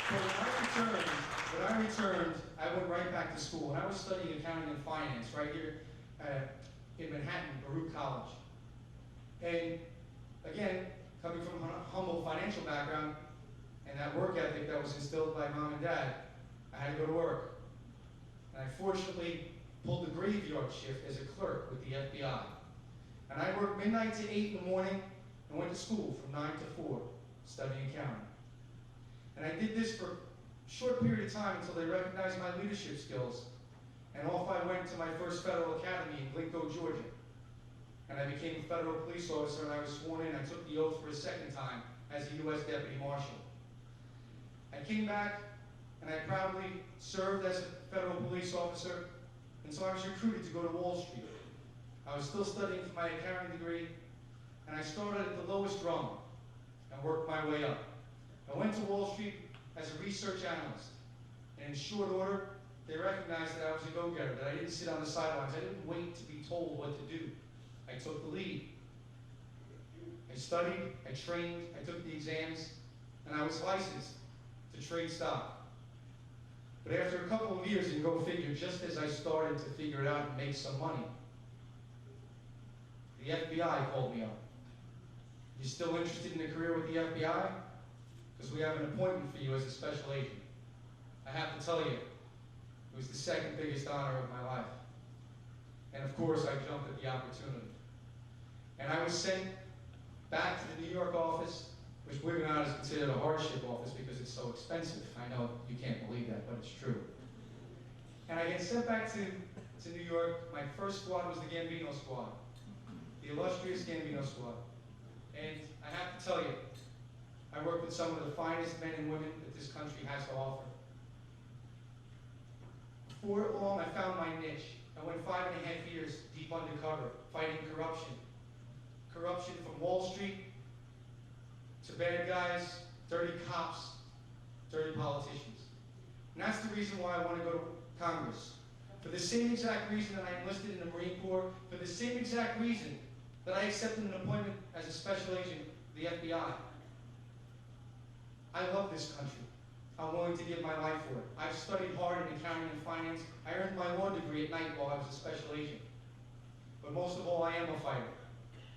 When I returned, I went right back to school, and I was studying accounting and finance right here in Manhattan, Baruch College. And again, coming from a humble financial background and that work ethic that was instilled by mom and dad, I had to go to work. And I fortunately pulled the graveyard shift as a clerk with the FBI. And I worked midnight to 8 in the morning and went to school from 9 to 4, studying accounting. And I did this for a short period of time until they recognized my leadership skills. And off I went to my first federal academy in Glencoe, Georgia. And I became a federal police officer, and I was sworn in. I took the oath for a second time as a U.S. Deputy Marshal. I came back, and I proudly served as a federal police officer, and so I was recruited to go to Wall Street. I was still studying for my accounting degree, and I started at the lowest rung and worked my way up. I went to Wall Street as a research analyst, and in short order, they recognized that I was a go-getter, that I didn't sit on the sidelines. I didn't wait to be told what to do. I took the lead. I studied, I trained, I took the exams, and I was licensed to trade stock. But after a couple of years, and go figure, just as I started to figure it out and make some money, the FBI called me up. You still interested in a career with the FBI? Because we have an appointment for you as a special agent. I have to tell you, it was the second biggest honor of my life. And of course, I jumped at the opportunity. And I was sent back to the New York office, which believe it or not is considered a hardship office because it's so expensive. I know you can't believe that, but it's true. And I get sent back to New York. My first squad was the Gambino squad, the illustrious Gambino squad. And I have to tell you, I worked with some of the finest men and women that this country has to offer. Before long, I found my niche. I went 5.5 years deep undercover, fighting corruption. Corruption from Wall Street to bad guys, dirty cops, dirty politicians. And that's the reason why I want to go to Congress. For the same exact reason that I enlisted in the Marine Corps, for the same exact reason that I accepted an appointment as a special agent of the FBI. I love this country. I'm willing to give my life for it. I've studied hard in accounting and finance. I earned my law degree at night while I was a special agent. But most of all, I am a fighter.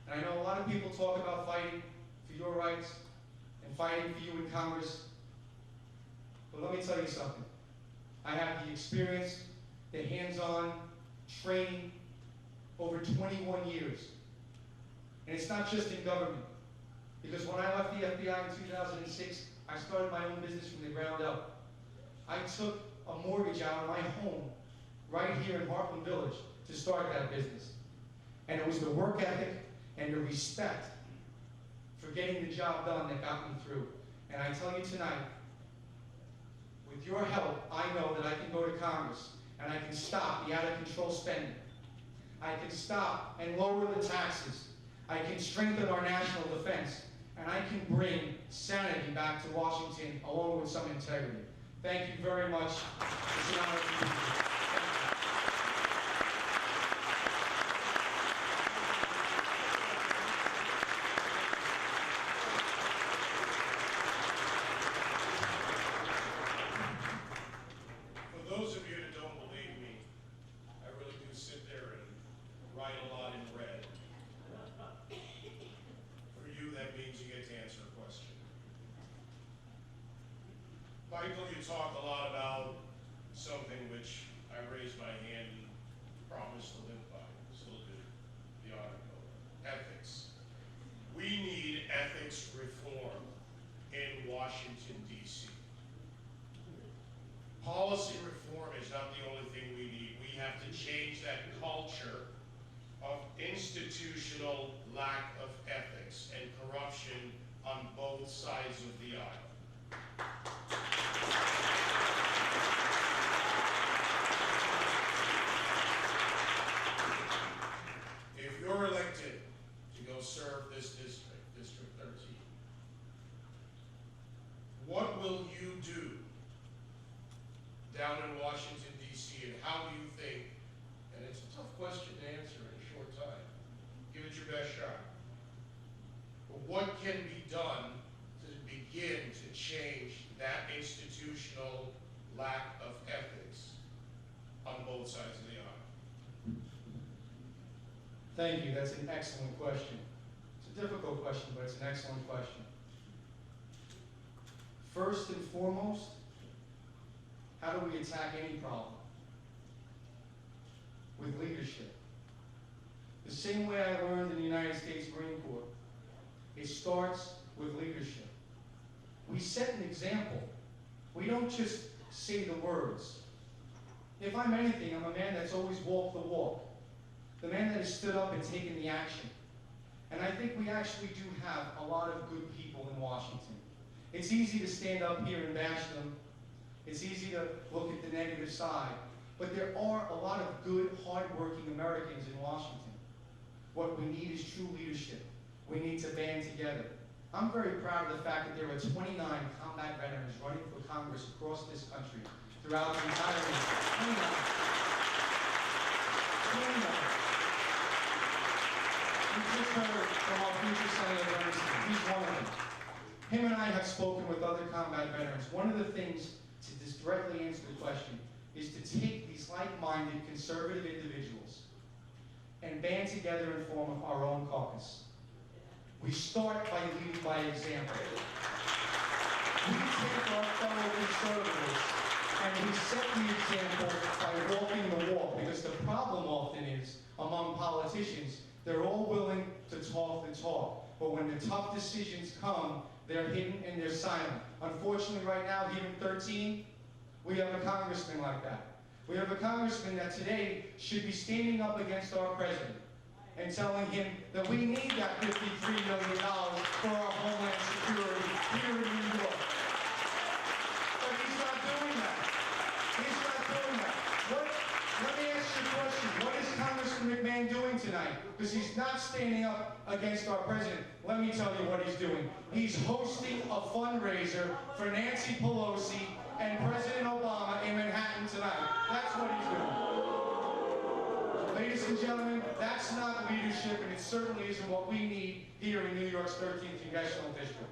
And I know a lot of people talk about fighting for your rights and fighting for you in Congress. But let me tell you something. I have the experience, the hands-on training over 21 years. And it's not just in government. Because when I left the FBI in 2006, I started my own business from the ground up. I took a mortgage out of my home right here in Heartland Village to start that business. And it was the work ethic and the respect for getting the job done that got me through. And I tell you tonight, with your help, I know that I can go to Congress and I can stop the out-of-control spending. I can stop and lower the taxes. I can strengthen our national defense. And I can bring sanity back to Washington along with some integrity. Thank you very much. It's an honor to be here. For those of you that don't believe me, I really do sit there and write a lot in red. For you, that means you get to answer a question. Michael, you talk a lot about something which I raised my hand and promised to live by, still do, the article, ethics. We need ethics reform in Washington, D.C. Policy reform is not the only thing we need. We have to change that culture of institutional lack of ethics and corruption on both sides of the aisle. If you're elected to go serve this district, District 13, what will you do down in Washington, D.C., and how do you think, and it's a tough question to answer in a short time, give it your best shot, but what can be done to begin to change that institution lack of ethics on both sides of the aisle? Thank you, that's an excellent question. It's a difficult question, but it's an excellent question. First and foremost, how do we attack any problem? With leadership. The same way I learned in the United States Marine Corps. It starts with leadership. We set an example. We don't just say the words. If I'm anything, I'm a man that's always walked the walk. The man that has stood up and taken the action. And I think we actually do have a lot of good people in Washington. It's easy to stand up here and bash them. It's easy to look at the negative side. But there are a lot of good, hard-working Americans in Washington. What we need is true leadership. We need to band together. I'm very proud of the fact that there are 29 combat veterans running for Congress across this country throughout the entire nation. 29. We just heard from our future Senator Bernstein. He's one of them. Him and I have spoken with other combat veterans. One of the things, to just directly answer the question, is to take these like-minded conservative individuals and band together and form our own caucus. We start by leading by example. We take our fellow conservatives and we set the example by walking the walk, because the problem often is, among politicians, they're all willing to talk the talk, but when the tough decisions come, they're hidden and they're silent. Unfortunately, right now, here in 13, we have a congressman like that. We have a congressman that today should be standing up against our president and telling him that we need that $53 million for our homeland security here in New York. But he's not doing that. He's not doing that. Let me ask you a question. What is Congressman McMahon doing tonight? Because he's not standing up against our president. Let me tell you what he's doing. He's hosting a fundraiser for Nancy Pelosi and President Obama in Manhattan tonight. That's what he's doing. Ladies and gentlemen, that's not leadership, and it certainly isn't what we need here in New York's 13th Congressional District.